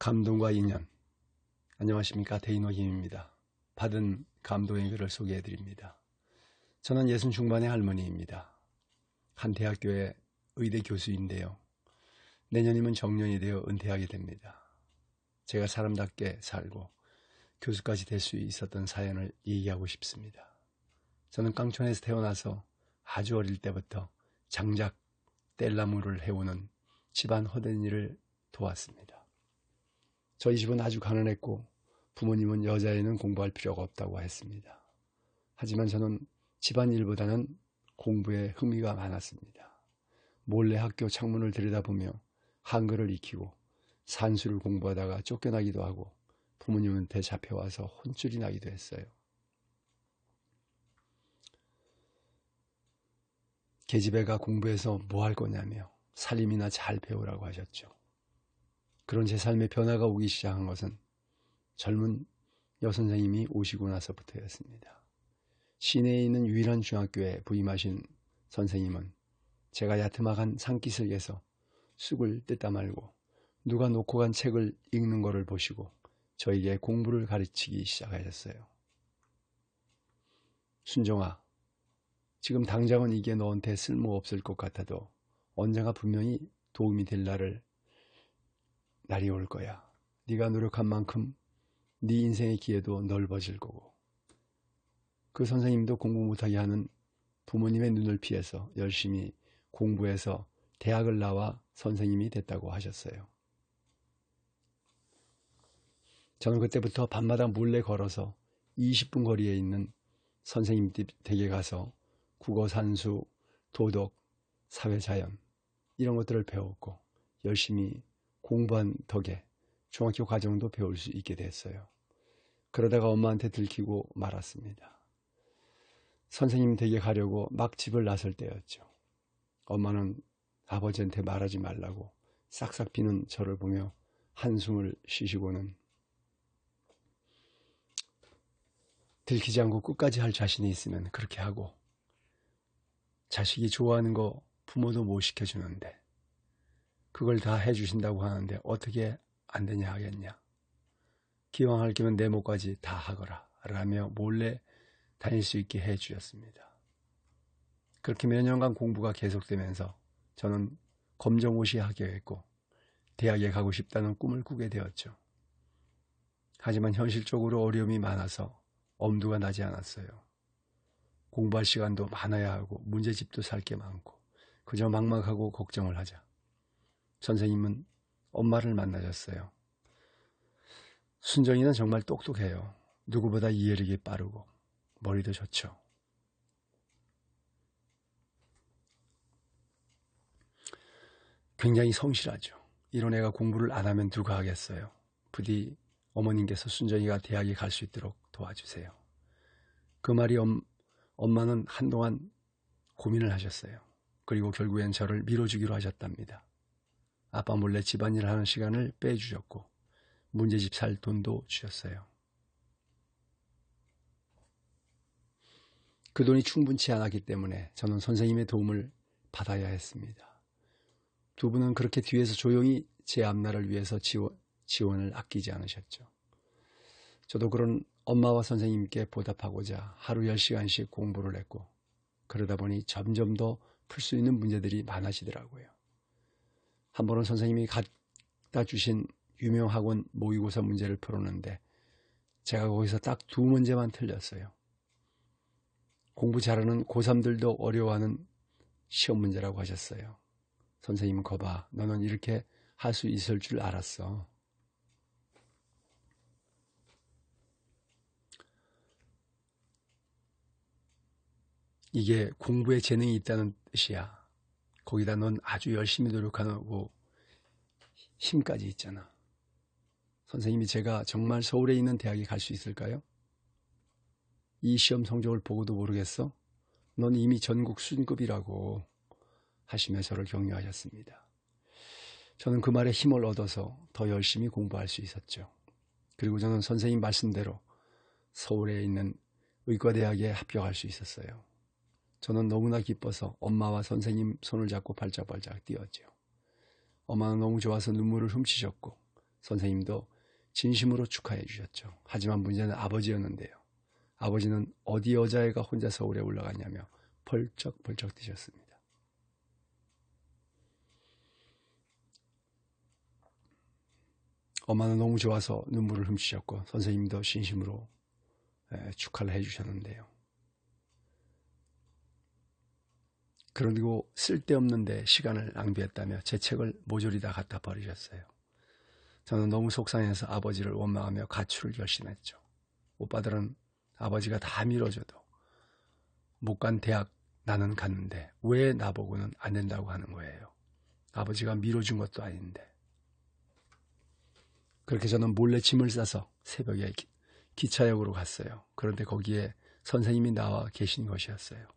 감동과 인연. 안녕하십니까. 데이노 김입니다. 받은 감동의 글을 소개해 드립니다. 저는 60 중반의 할머니입니다. 한 대학교의 의대 교수인데요. 내년이면 정년이 되어 은퇴하게 됩니다. 제가 사람답게 살고 교수까지 될 수 있었던 사연을 얘기하고 싶습니다. 저는 깡촌에서 태어나서 아주 어릴 때부터 장작 뗄나무를 해오는 집안 헛된 일을 도왔습니다. 저희 집은 아주 가난했고 부모님은 여자애는 공부할 필요가 없다고 했습니다. 하지만 저는 집안일보다는 공부에 흥미가 많았습니다. 몰래 학교 창문을 들여다보며 한글을 익히고 산수를 공부하다가 쫓겨나기도 하고 부모님한테 잡혀와서 혼쭐이 나기도 했어요. 계집애가 공부해서 뭐 할 거냐며 살림이나 잘 배우라고 하셨죠. 그런 제 삶의 변화가 오기 시작한 것은 젊은 여선생님이 오시고 나서부터였습니다. 시내에 있는 유일한 중학교에 부임하신 선생님은 제가 야트막한 산기슭에서 쑥을 뜯다 말고 누가 놓고 간 책을 읽는 것을 보시고 저에게 공부를 가르치기 시작하셨어요. 순정아, 지금 당장은 이게 너한테 쓸모없을 것 같아도 언젠가 분명히 도움이 될 날이 올 거야. 네가 노력한 만큼 네 인생의 기회도 넓어질 거고. 그 선생님도 공부 못하게 하는 부모님의 눈을 피해서 열심히 공부해서 대학을 나와 선생님이 됐다고 하셨어요. 저는 그때부터 밤마다 몰래 걸어서 20분 거리에 있는 선생님 댁에 가서 국어, 산수, 도덕, 사회자연 이런 것들을 배웠고 열심히 공부한 덕에 중학교 과정도 배울 수 있게 됐어요. 그러다가 엄마한테 들키고 말았습니다. 선생님 댁에 가려고 막 집을 나설 때였죠. 엄마는 아버지한테 말하지 말라고 싹싹 비는 저를 보며 한숨을 쉬시고는 들키지 않고 끝까지 할 자신이 있으면 그렇게 하고, 자식이 좋아하는 거 부모도 못 시켜주는데 그걸 다 해주신다고 하는데 어떻게 안 되냐 하겠냐. 기왕 할 거면 내 몫까지 다 하거라 라며 몰래 다닐 수 있게 해주셨습니다. 그렇게 몇 년간 공부가 계속되면서 저는 검정고시에 합격했고 대학에 가고 싶다는 꿈을 꾸게 되었죠. 하지만 현실적으로 어려움이 많아서 엄두가 나지 않았어요. 공부할 시간도 많아야 하고 문제집도 살 게 많고 그저 막막하고 걱정을 하자 선생님은 엄마를 만나셨어요. 순정이는 정말 똑똑해요. 누구보다 이해력이 빠르고 머리도 좋죠. 굉장히 성실하죠. 이런 애가 공부를 안 하면 누가 하겠어요. 부디 어머님께서 순정이가 대학에 갈 수 있도록 도와주세요. 그 말이 엄마는 한동안 고민을 하셨어요. 그리고 결국엔 저를 밀어주기로 하셨답니다. 아빠 몰래 집안일 하는 시간을 빼주셨고 문제집 살 돈도 주셨어요. 그 돈이 충분치 않았기 때문에 저는 선생님의 도움을 받아야 했습니다. 두 분은 그렇게 뒤에서 조용히 제 앞날을 위해서 지원을 아끼지 않으셨죠. 저도 그런 엄마와 선생님께 보답하고자 하루 10시간씩 공부를 했고 그러다 보니 점점 더 풀 수 있는 문제들이 많아지더라고요. 한 번은 선생님이 갖다 주신 유명 학원 모의고사 문제를 풀었는데 제가 거기서 딱 2문제만 틀렸어요. 공부 잘하는 고3들도 어려워하는 시험 문제라고 하셨어요. 선생님은 거봐, 너는 이렇게 할 수 있을 줄 알았어. 이게 공부에 재능이 있다는 뜻이야. 거기다 넌 아주 열심히 노력하고 힘까지 있잖아. 선생님이 제가 정말 서울에 있는 대학에 갈 수 있을까요? 이 시험 성적을 보고도 모르겠어? 넌 이미 전국 수준급이라고 하시며 저를 격려하셨습니다. 저는 그 말에 힘을 얻어서 더 열심히 공부할 수 있었죠. 그리고 저는 선생님 말씀대로 서울에 있는 의과대학에 합격할 수 있었어요. 저는 너무나 기뻐서 엄마와 선생님 손을 잡고 발짝발짝 뛰었죠. 엄마는 너무 좋아서 눈물을 훔치셨고 선생님도 진심으로 축하해 주셨죠. 하지만 문제는 아버지였는데요. 아버지는 어디 여자애가 혼자 서울에 올라갔냐며 벌쩍벌쩍 뛰셨습니다. 엄마는 너무 좋아서 눈물을 훔치셨고 선생님도 진심으로 축하를 해주셨는데요. 그리고 쓸데없는데 시간을 낭비했다며 제 책을 모조리 다 갖다 버리셨어요. 저는 너무 속상해서 아버지를 원망하며 가출을 결심했죠. 오빠들은 아버지가 다 밀어줘도 못 간 대학 나는 갔는데 왜 나보고는 안 된다고 하는 거예요. 아버지가 밀어준 것도 아닌데. 그렇게 저는 몰래 짐을 싸서 새벽에 기차역으로 갔어요. 그런데 거기에 선생님이 나와 계신 것이었어요.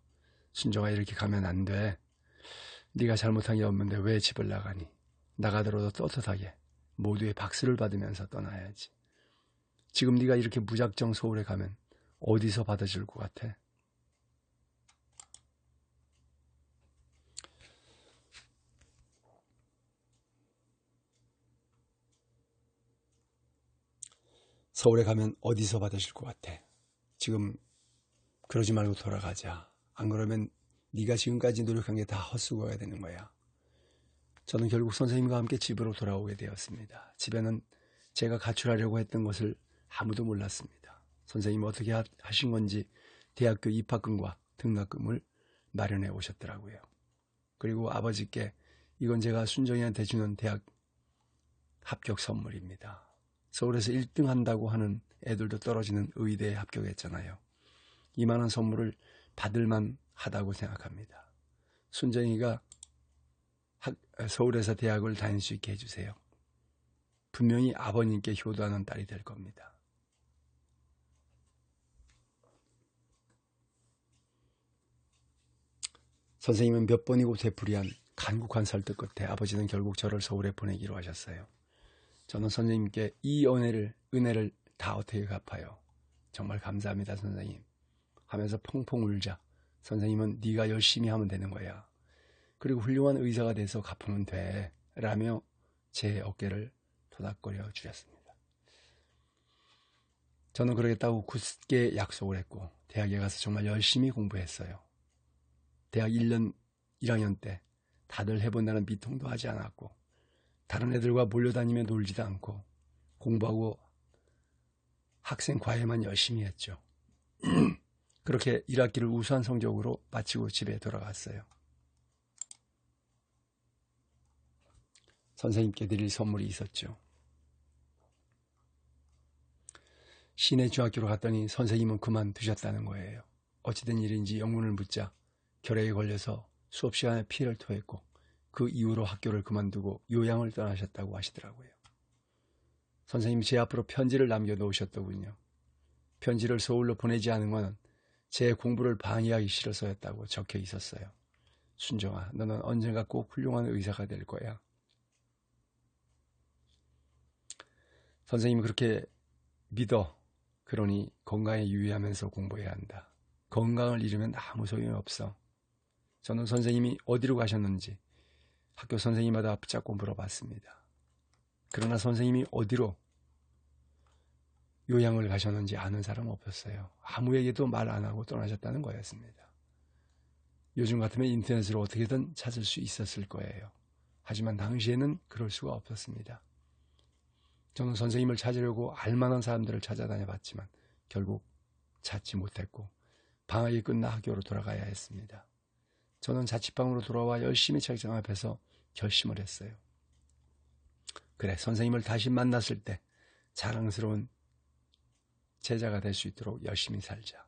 순정아, 이렇게 가면 안 돼. 네가 잘못한 게 없는데 왜 집을 나가니? 나가더라도 떳떳하게 모두의 박수를 받으면서 떠나야지. 지금 네가 이렇게 무작정 서울에 가면 어디서 받아줄 것 같아? 서울에 가면 어디서 받아줄 것 같아? 지금 그러지 말고 돌아가자. 안 그러면 네가 지금까지 노력한 게 다 헛수고가 되는 거야. 저는 결국 선생님과 함께 집으로 돌아오게 되었습니다. 집에는 제가 가출하려고 했던 것을 아무도 몰랐습니다. 선생님이 어떻게 하신 건지 대학교 입학금과 등록금을 마련해 오셨더라고요. 그리고 아버지께 이건 제가 순정이한테 주는 대학 합격 선물입니다. 서울에서 1등 한다고 하는 애들도 떨어지는 의대에 합격했잖아요. 이만한 선물을 받을만 하다고 생각합니다. 순정이가 서울에서 대학을 다닐 수 있게 해주세요. 분명히 아버님께 효도하는 딸이 될 겁니다. 선생님은 몇 번이고 되풀이한 간곡한 설득 끝에 아버지는 결국 저를 서울에 보내기로 하셨어요. 저는 선생님께 이 은혜를 다 어떻게 갚아요? 정말 감사합니다, 선생님. 하면서 펑펑 울자 선생님은 네가 열심히 하면 되는 거야. 그리고 훌륭한 의사가 돼서 갚으면 돼. 라며 제 어깨를 토닥거려 주셨습니다. 저는 그러겠다고 굳게 약속을 했고 대학에 가서 정말 열심히 공부했어요. 대학 1학년 때 다들 해본다는 미통도 하지 않았고 다른 애들과 몰려다니며 놀지도 않고 공부하고 학생 과외만 열심히 했죠. 그렇게 1학기를 우수한 성적으로 마치고 집에 돌아갔어요. 선생님께 드릴 선물이 있었죠. 시내 중학교로 갔더니 선생님은 그만두셨다는 거예요. 어찌된 일인지 영문을 묻자 결핵에 걸려서 수업 시간에 피해를 토했고 그 이후로 학교를 그만두고 요양을 떠나셨다고 하시더라고요. 선생님이 제 앞으로 편지를 남겨놓으셨더군요. 편지를 서울로 보내지 않은 건 제 공부를 방해하기 싫어서였다고 적혀 있었어요. 순정아, 너는 언젠가 꼭 훌륭한 의사가 될 거야. 선생님이 그렇게 믿어. 그러니 건강에 유의하면서 공부해야 한다. 건강을 잃으면 아무 소용이 없어. 저는 선생님이 어디로 가셨는지 학교 선생님마다 붙잡고 물어봤습니다. 그러나 선생님이 어디로 요양을 가셨는지 아는 사람 없었어요. 아무에게도 말 안 하고 떠나셨다는 거였습니다. 요즘 같으면 인터넷으로 어떻게든 찾을 수 있었을 거예요. 하지만 당시에는 그럴 수가 없었습니다. 저는 선생님을 찾으려고 알만한 사람들을 찾아다녀 봤지만 결국 찾지 못했고 방학이 끝나 학교로 돌아가야 했습니다. 저는 자취방으로 돌아와 열심히 책장 앞에서 결심을 했어요. 그래, 선생님을 다시 만났을 때 자랑스러운 제자가 될 수 있도록 열심히 살자.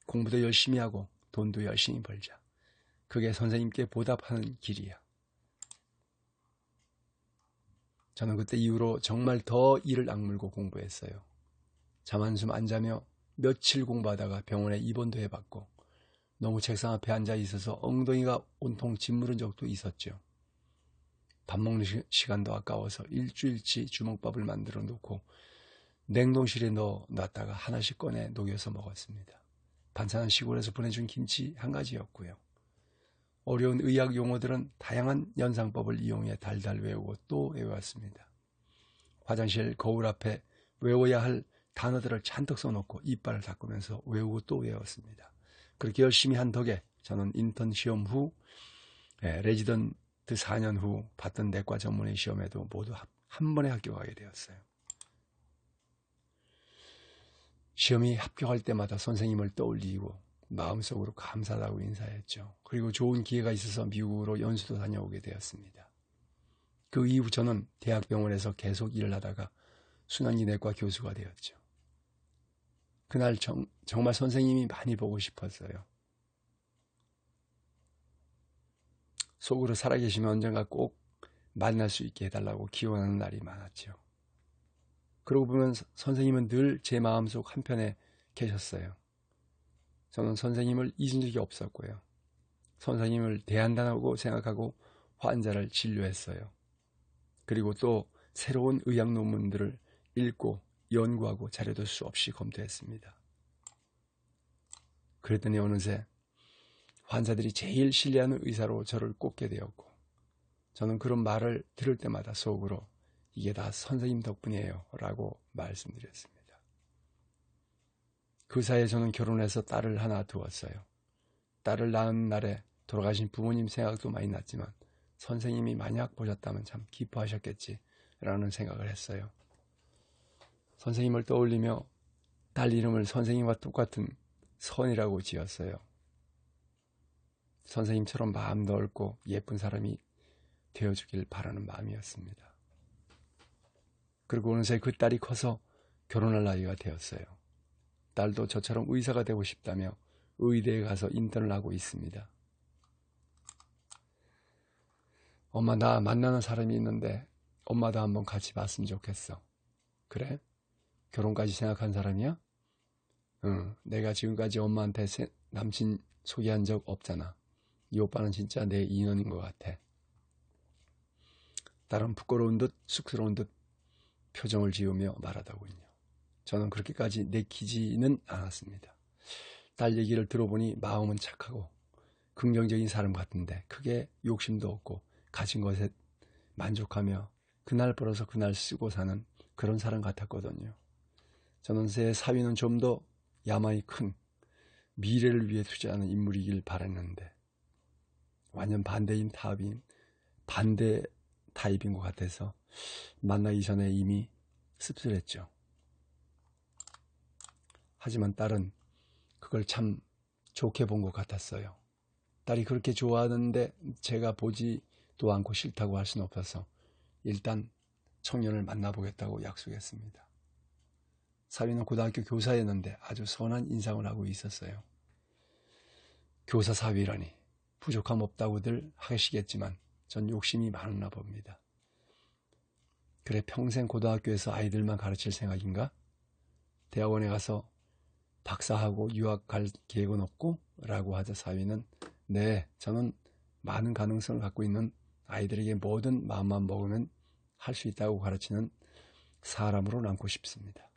공부도 열심히 하고 돈도 열심히 벌자. 그게 선생님께 보답하는 길이야. 저는 그때 이후로 정말 더 이를 악물고 공부했어요. 잠 한숨 안 자며 며칠 공부하다가 병원에 입원도 해봤고 너무 책상 앞에 앉아 있어서 엉덩이가 온통 짓무른 적도 있었죠. 밥 먹는 시간도 아까워서 일주일치 주먹밥을 만들어 놓고 냉동실에 넣어놨다가 하나씩 꺼내 녹여서 먹었습니다. 반찬은 시골에서 보내준 김치 한 가지였고요. 어려운 의학 용어들은 다양한 연상법을 이용해 달달 외우고 또 외웠습니다. 화장실 거울 앞에 외워야 할 단어들을 잔뜩 써놓고 이빨을 닦으면서 외우고 또 외웠습니다. 그렇게 열심히 한 덕에 저는 인턴 시험 후 레지던트 4년 후 봤던 내과 전문의 시험에도 모두 한 번에 합격하게 되었어요. 시험이 합격할 때마다 선생님을 떠올리고 마음속으로 감사하다고 인사했죠. 그리고 좋은 기회가 있어서 미국으로 연수도 다녀오게 되었습니다. 그 이후 저는 대학병원에서 계속 일을 하다가 순환기내과 교수가 되었죠. 그날 정말 선생님이 많이 보고 싶었어요. 속으로 살아계시면 언젠가 꼭 만날 수 있게 해달라고 기원하는 날이 많았죠. 그러고 보면 선생님은 늘 제 마음속 한편에 계셨어요. 저는 선생님을 잊은 적이 없었고요. 선생님을 대한다고 생각하고 환자를 진료했어요. 그리고 또 새로운 의학 논문들을 읽고 연구하고 자료도 수없이 검토했습니다. 그랬더니 어느새 환자들이 제일 신뢰하는 의사로 저를 꼽게 되었고, 저는 그런 말을 들을 때마다 속으로 이게 다 선생님 덕분이에요 라고 말씀드렸습니다. 그 사이에 저는 결혼해서 딸을 하나 두었어요. 딸을 낳은 날에 돌아가신 부모님 생각도 많이 났지만 선생님이 만약 보셨다면 참 기뻐하셨겠지 라는 생각을 했어요. 선생님을 떠올리며 딸 이름을 선생님과 똑같은 선이라고 지었어요. 선생님처럼 마음 넓고 예쁜 사람이 되어주길 바라는 마음이었습니다. 그리고 어느새 그 딸이 커서 결혼할 나이가 되었어요. 딸도 저처럼 의사가 되고 싶다며 의대에 가서 인턴을 하고 있습니다. 엄마, 나 만나는 사람이 있는데 엄마도 한번 같이 봤으면 좋겠어. 그래? 결혼까지 생각한 사람이야? 응, 내가 지금까지 엄마한테 남친 소개한 적 없잖아. 이 오빠는 진짜 내 인연인 것 같아. 딸은 부끄러운 듯 쑥스러운 듯 표정을 지으며 말하더군요. 저는 그렇게까지 내키지는 않았습니다. 딸 얘기를 들어보니 마음은 착하고 긍정적인 사람 같은데 크게 욕심도 없고 가진 것에 만족하며 그날 벌어서 그날 쓰고 사는 그런 사람 같았거든요. 저는 제 사위는 좀 더 야망이 큰 미래를 위해 투자하는 인물이길 바랐는데 완전 반대 타입인 것 같아서 만나기 전에 이미 씁쓸했죠. 하지만 딸은 그걸 참 좋게 본 것 같았어요. 딸이 그렇게 좋아하는데 제가 보지도 않고 싫다고 할 수는 없어서 일단 청년을 만나보겠다고 약속했습니다. 사위는 고등학교 교사였는데 아주 선한 인상을 하고 있었어요. 교사 사위라니 부족함 없다고들 하시겠지만 전 욕심이 많았나 봅니다. 그래, 평생 고등학교에서 아이들만 가르칠 생각인가? 대학원에 가서 박사하고 유학 갈 계획은 없고? 라고 하자 사위는 네, 저는 많은 가능성을 갖고 있는 아이들에게 뭐든 마음만 먹으면 할 수 있다고 가르치는 사람으로 남고 싶습니다.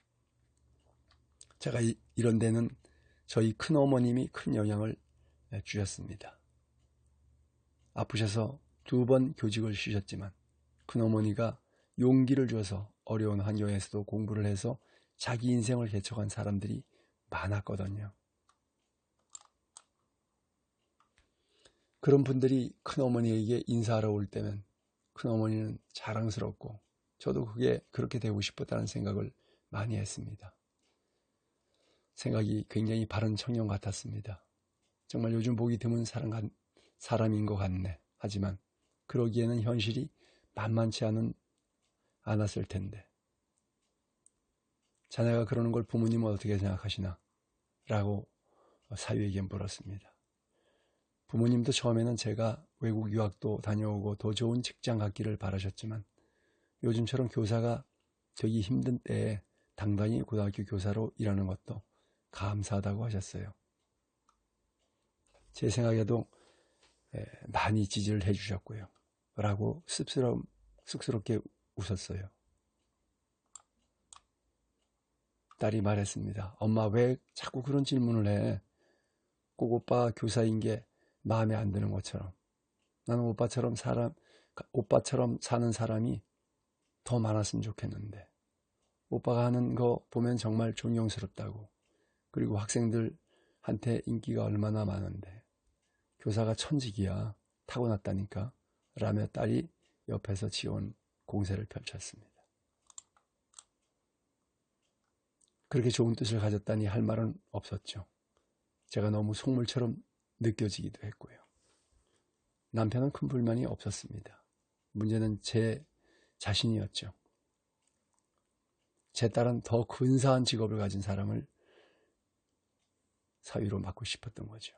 제가 이런 데는 저희 큰어머님이 큰 영향을 주셨습니다. 아프셔서 2번 교직을 쉬셨지만 큰어머니가 용기를 줘서 어려운 환경에서도 공부를 해서 자기 인생을 개척한 사람들이 많았거든요. 그런 분들이 큰어머니에게 인사하러 올 때면 큰어머니는 자랑스럽고 저도 그게 그렇게 되고 싶었다는 생각을 많이 했습니다. 생각이 굉장히 바른 청년 같았습니다. 정말 요즘 보기 드문 사람인 것 같네. 하지만 그러기에는 현실이 만만치 않았을 텐데. 자네가 그러는 걸 부모님은 어떻게 생각하시나? 라고 사위에게 물었습니다. 부모님도 처음에는 제가 외국 유학도 다녀오고 더 좋은 직장 갖기를 바라셨지만 요즘처럼 교사가 되기 힘든 때에 당당히 고등학교 교사로 일하는 것도 감사하다고 하셨어요. 제 생각에도 많이 지지를 해주셨고요. 라고 쑥스럽게 웃었어요. 딸이 말했습니다. 엄마, 왜 자꾸 그런 질문을 해? 꼭 오빠 교사인 게 마음에 안 드는 것처럼. 나는 오빠처럼 사는 사람이 더 많았으면 좋겠는데 오빠가 하는 거 보면 정말 존경스럽다고. 그리고 학생들한테 인기가 얼마나 많은데 교사가 천직이야. 타고났다니까. 라며 딸이 옆에서 지원 공세를 펼쳤습니다. 그렇게 좋은 뜻을 가졌다니 할 말은 없었죠. 제가 너무 속물처럼 느껴지기도 했고요. 남편은 큰 불만이 없었습니다. 문제는 제 자신이었죠. 제 딸은 더 근사한 직업을 가진 사람을 사위로 맡고 싶었던 거죠.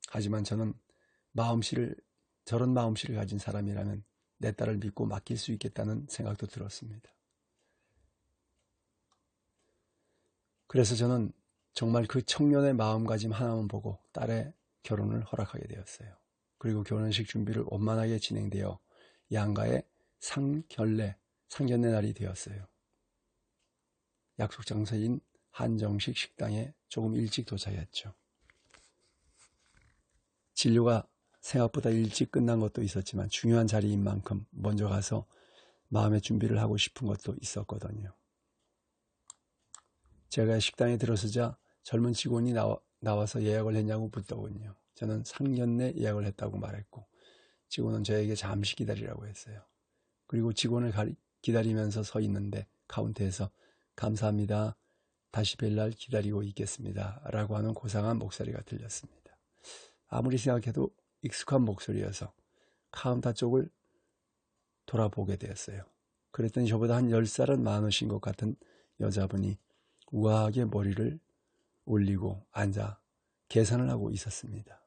하지만 저는 저런 마음씨를 가진 사람이라면 내 딸을 믿고 맡길 수 있겠다는 생각도 들었습니다. 그래서 저는 정말 그 청년의 마음가짐 하나만 보고 딸의 결혼을 허락하게 되었어요. 그리고 결혼식 준비를 원만하게 진행되어 양가의 상견례 날이 되었어요. 약속 장소인 한정식 식당에 조금 일찍 도착했죠. 진료가 생각보다 일찍 끝난 것도 있었지만 중요한 자리인 만큼 먼저 가서 마음의 준비를 하고 싶은 것도 있었거든요. 제가 식당에 들어서자 젊은 직원이 나와서 예약을 했냐고 묻더군요. 저는 상견례 예약을 했다고 말했고 직원은 저에게 잠시 기다리라고 했어요. 그리고 직원을 기다리면서 서 있는데 카운터에서 감사합니다. 다시 뵐 날 기다리고 있겠습니다. 라고 하는 고상한 목소리가 들렸습니다. 아무리 생각해도 익숙한 목소리여서 카운터 쪽을 돌아보게 되었어요. 그랬더니 저보다 한 10살은 많으신 것 같은 여자분이 우아하게 머리를 올리고 앉아 계산을 하고 있었습니다.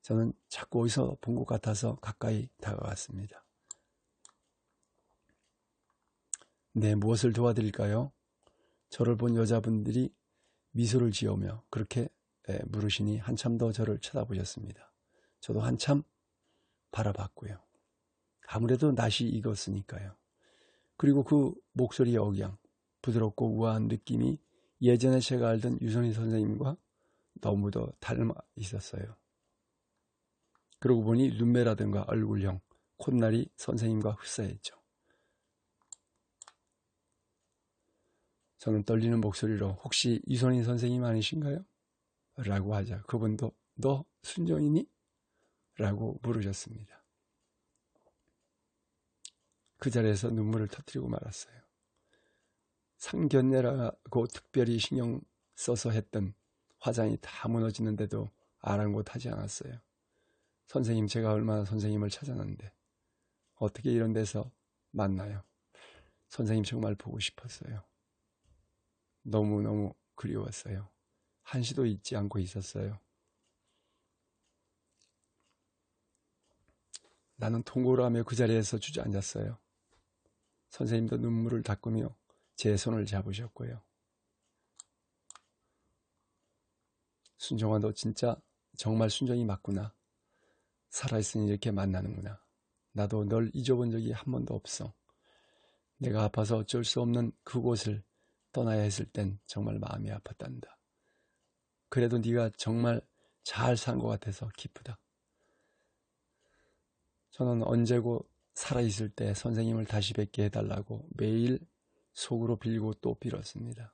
저는 자꾸 어디서 본 것 같아서 가까이 다가갔습니다. 네, 무엇을 도와드릴까요? 저를 본 여자분들이 미소를 지으며 그렇게 물으시니 한참 더 저를 쳐다보셨습니다. 저도 한참 바라봤고요. 아무래도 낯이 익었으니까요. 그리고 그 목소리의 억양, 부드럽고 우아한 느낌이 예전에 제가 알던 유선희 선생님과 너무도 닮아 있었어요. 그러고 보니 눈매라든가 얼굴형, 콧날이 선생님과 흡사했죠. 저는 떨리는 목소리로 혹시 유선희 선생님 아니신가요? 라고 하자 그분도 너 순정이니? 라고 물으셨습니다. 그 자리에서 눈물을 터뜨리고 말았어요. 상견례라고 특별히 신경 써서 했던 화장이 다 무너지는데도 아랑곳하지 않았어요. 선생님, 제가 얼마나 선생님을 찾았는데 어떻게 이런 데서 만나요? 선생님 정말 보고 싶었어요. 너무너무 그리웠어요. 한시도 잊지 않고 있었어요. 나는 통고를 하며 그 자리에서 주저앉았어요. 선생님도 눈물을 닦으며 제 손을 잡으셨고요. 순정아, 너 진짜 정말 순정이 맞구나. 살아있으니 이렇게 만나는구나. 나도 널 잊어본 적이 한 번도 없어. 내가 아파서 어쩔 수 없는 그곳을 떠나야 했을 땐 정말 마음이 아팠단다. 그래도 네가 정말 잘 산 것 같아서 기쁘다. 저는 언제고 살아있을 때 선생님을 다시 뵙게 해달라고 매일 속으로 빌고 또 빌었습니다.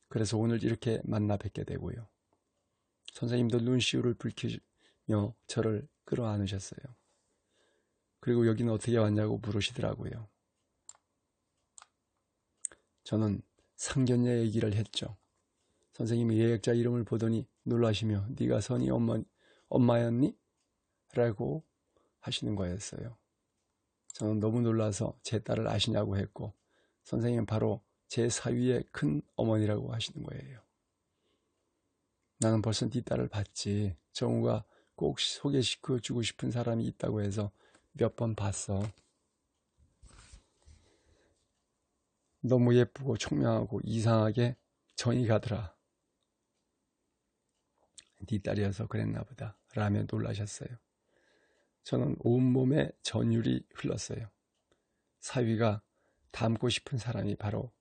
그래서 오늘 이렇게 만나 뵙게 되고요. 선생님도 눈시울을 붉히며 저를 끌어안으셨어요. 그리고 여기는 어떻게 왔냐고 물으시더라고요. 저는 상견례 얘기를 했죠. 선생님이 예약자 이름을 보더니 놀라시며 네가 선희 엄마였니? 라고 하시는 거였어요. 저는 너무 놀라서 제 딸을 아시냐고 했고 선생님은 바로 제 사위의 큰 어머니라고 하시는 거예요. 나는 벌써 네 딸을 봤지. 정우가 꼭 소개시켜주고 싶은 사람이 있다고 해서 몇 번 봤어. 너무 예쁘고 총명하고 이상하게 정이 가더라. 네 딸이어서 그랬나 보다 라며 놀라셨어요. 저는 온몸에 전율이 흘렀어요. 사위가 닮고 싶은 사람이 바로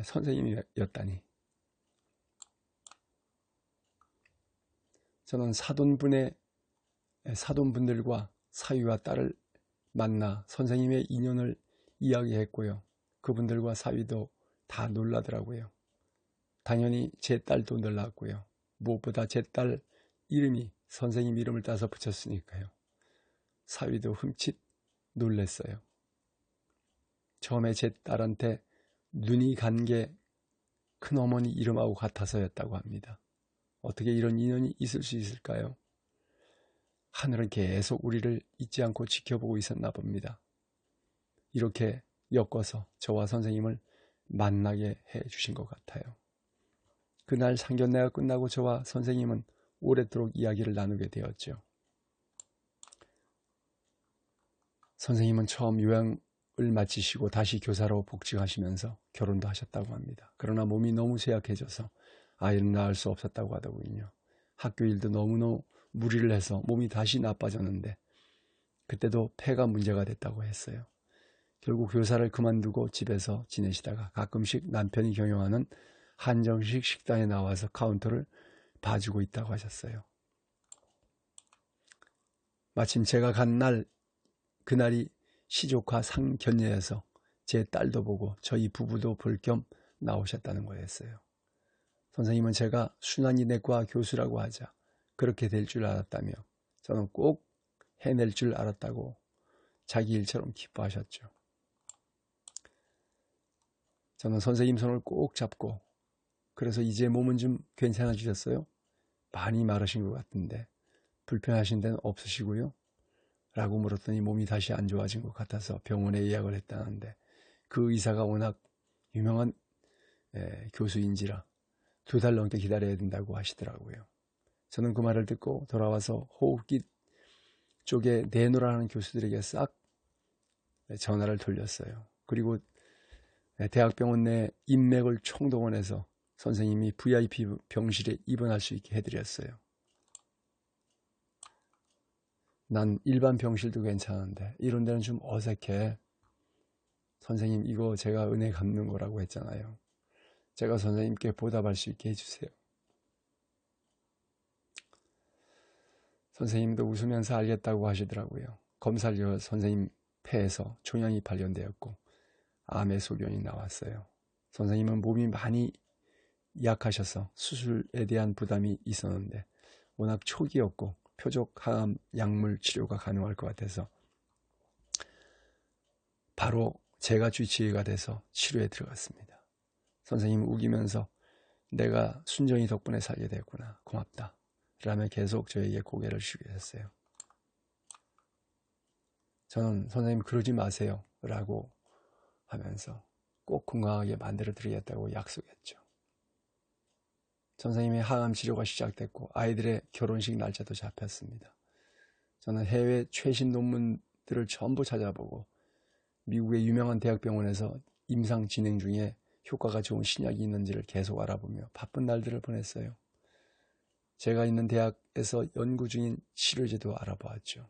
선생님이었다니. 저는 사돈분들과 사위와 딸을 만나 선생님의 인연을 이야기했고요. 그분들과 사위도 다 놀라더라고요. 당연히 제 딸도 놀랐고요. 무엇보다 제 딸 이름이 선생님 이름을 따서 붙였으니까요. 사위도 흠칫 놀랬어요. 처음에 제 딸한테 눈이 간 게 큰어머니 이름하고 같아서였다고 합니다. 어떻게 이런 인연이 있을 수 있을까요? 하늘은 계속 우리를 잊지 않고 지켜보고 있었나 봅니다. 이렇게 엮어서 저와 선생님을 만나게 해주신 것 같아요. 그날 상견례가 끝나고 저와 선생님은 오랫도록 이야기를 나누게 되었죠. 선생님은 처음 요양을 마치시고 다시 교사로 복직하시면서 결혼도 하셨다고 합니다. 그러나 몸이 너무 쇠약해져서 아이를 낳을 수 없었다고 하더군요. 학교 일도 너무너무 무리를 해서 몸이 다시 나빠졌는데 그때도 폐가 문제가 됐다고 했어요. 결국 교사를 그만두고 집에서 지내시다가 가끔씩 남편이 경영하는 한정식 식당에 나와서 카운터를 봐주고 있다고 하셨어요. 마침 제가 간 날, 그날이 시조카 상견례여서 제 딸도 보고 저희 부부도 볼 겸 나오셨다는 거였어요. 선생님은 제가 순환이 내과 교수라고 하자 그렇게 될 줄 알았다며 저는 꼭 해낼 줄 알았다고 자기 일처럼 기뻐하셨죠. 저는 선생님 손을 꼭 잡고 그래서 이제 몸은 좀 괜찮아지셨어요? 많이 마르신 것 같은데 불편하신 데는 없으시고요? 라고 물었더니 몸이 다시 안 좋아진 것 같아서 병원에 예약을 했다는데 그 의사가 워낙 유명한 교수인지라 2달 넘게 기다려야 된다고 하시더라고요. 저는 그 말을 듣고 돌아와서 호흡기 쪽에 내노라는 교수들에게 싹 전화를 돌렸어요. 그리고 대학병원 내 인맥을 총동원해서 선생님이 VIP 병실에 입원할 수 있게 해드렸어요. 난 일반 병실도 괜찮은데 이런 데는 좀 어색해. 선생님 이거 제가 은혜 갚는 거라고 했잖아요. 제가 선생님께 보답할 수 있게 해주세요. 선생님도 웃으면서 알겠다고 하시더라고요. 검사를 선생님 폐에서 종양이 발견되었고 암의 소견이 나왔어요. 선생님은 몸이 많이 약하셔서 수술에 대한 부담이 있었는데 워낙 초기였고 표적 항암 약물 치료가 가능할 것 같아서 바로 제가 주치의가 돼서 치료에 들어갔습니다. 선생님은 우기면서 내가 순정이 덕분에 살게 되었구나. 고맙다. 라며 계속 저에게 고개를 숙이셨어요. 저는 선생님 그러지 마세요. 라고 하면서 꼭 건강하게 만들어 드리겠다고 약속했죠. 선생님의 항암 치료가 시작됐고 아이들의 결혼식 날짜도 잡혔습니다. 저는 해외 최신 논문들을 전부 찾아보고 미국의 유명한 대학병원에서 임상 진행 중에 효과가 좋은 신약이 있는지를 계속 알아보며 바쁜 날들을 보냈어요. 제가 있는 대학에서 연구 중인 치료제도 알아보았죠.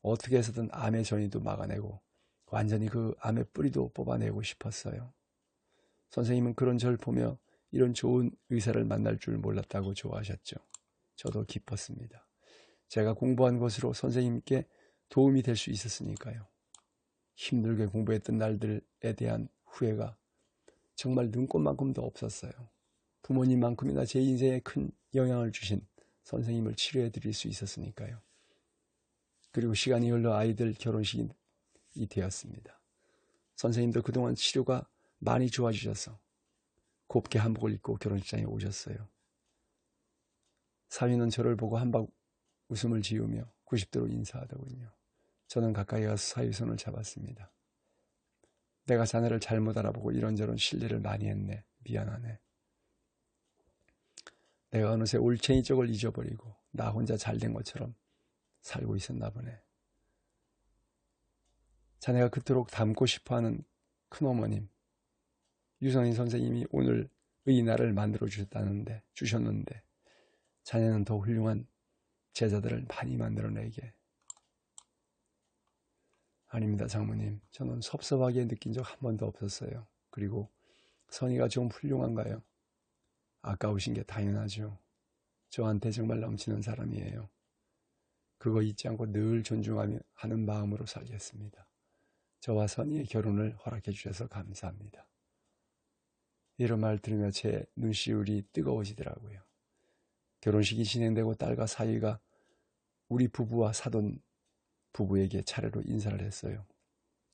어떻게 해서든 암의 전이도 막아내고 완전히 그 암의 뿌리도 뽑아내고 싶었어요. 선생님은 그런 저를 보며 이런 좋은 의사를 만날 줄 몰랐다고 좋아하셨죠. 저도 기뻤습니다. 제가 공부한 것으로 선생님께 도움이 될 수 있었으니까요. 힘들게 공부했던 날들에 대한 후회가 정말 눈꽃만큼도 없었어요. 부모님만큼이나 제 인생에 큰 영향을 주신 선생님을 치료해 드릴 수 있었으니까요. 그리고 시간이 흘러 아이들 결혼식이 되었습니다. 선생님도 그동안 치료가 많이 좋아지셔서 곱게 한복을 입고 결혼식장에 오셨어요. 사위는 저를 보고 한박 웃음을 지으며 90도로 인사하더군요. 저는 가까이 가서 사위 손을 잡았습니다. 내가 자네를 잘못 알아보고 이런저런 실례를 많이 했네. 미안하네. 내가 어느새 올챙이 쪽을 잊어버리고 나 혼자 잘된 것처럼 살고 있었나 보네. 자네가 그토록 닮고 싶어하는 큰어머님 유선희 선생님이 오늘 의 날을 만들어 주셨는데 자네는 더 훌륭한 제자들을 많이 만들어내게. 아닙니다, 장모님. 저는 섭섭하게 느낀 적 한 번도 없었어요. 그리고 선희가 좀 훌륭한가요? 아까우신 게 당연하죠. 저한테 정말 넘치는 사람이에요. 그거 잊지 않고 늘 존중하며 하는 마음으로 살겠습니다. 저와 선의의 결혼을 허락해 주셔서 감사합니다. 이런 말 들으며 제 눈시울이 뜨거워지더라고요. 결혼식이 진행되고 딸과 사위가 우리 부부와 사돈 부부에게 차례로 인사를 했어요.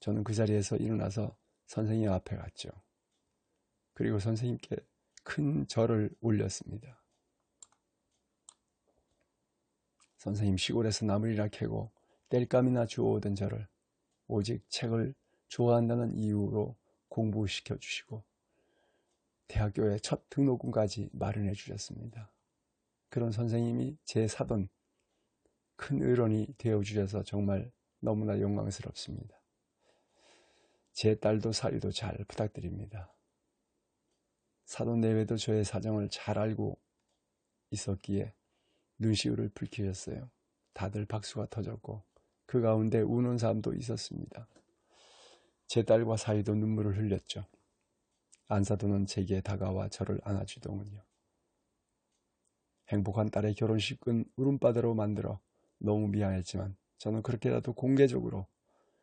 저는 그 자리에서 일어나서 선생님 앞에 갔죠. 그리고 선생님께 큰 절을 올렸습니다. 선생님, 시골에서 나물이나 캐고 땔감이나 주워오던 저를 오직 책을 좋아한다는 이유로 공부시켜 주시고 대학교에 첫 등록금까지 마련해 주셨습니다. 그런 선생님이 제 사돈 큰 어른이 되어 주셔서 정말 너무나 영광스럽습니다. 제 딸도 사위도 잘 부탁드립니다. 사돈 내외도 저의 사정을 잘 알고 있었기에 눈시울을 붉히셨어요. 다들 박수가 터졌고 그 가운데 우는 사람도 있었습니다. 제 딸과 사위도 눈물을 흘렸죠. 안사돈은 제게 다가와 저를 안아주더군요. 행복한 딸의 결혼식은 울음바다로 만들어 너무 미안했지만 저는 그렇게라도 공개적으로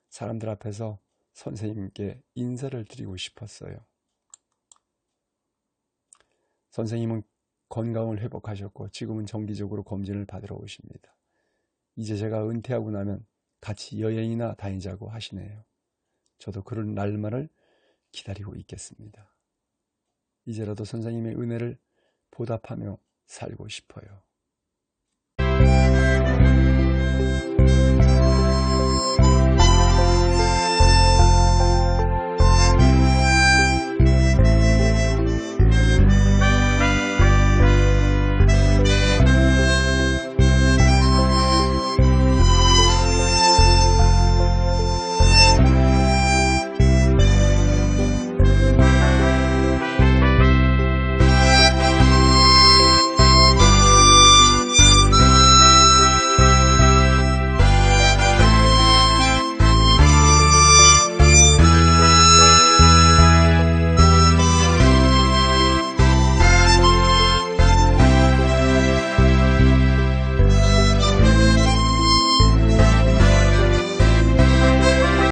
사람들 앞에서 선생님께 인사를 드리고 싶었어요. 선생님은 건강을 회복하셨고 지금은 정기적으로 검진을 받으러 오십니다. 이제 제가 은퇴하고 나면 같이 여행이나 다니자고 하시네요. 저도 그런 날만을 기다리고 있겠습니다. 이제라도 선생님의 은혜를 보답하며 살고 싶어요.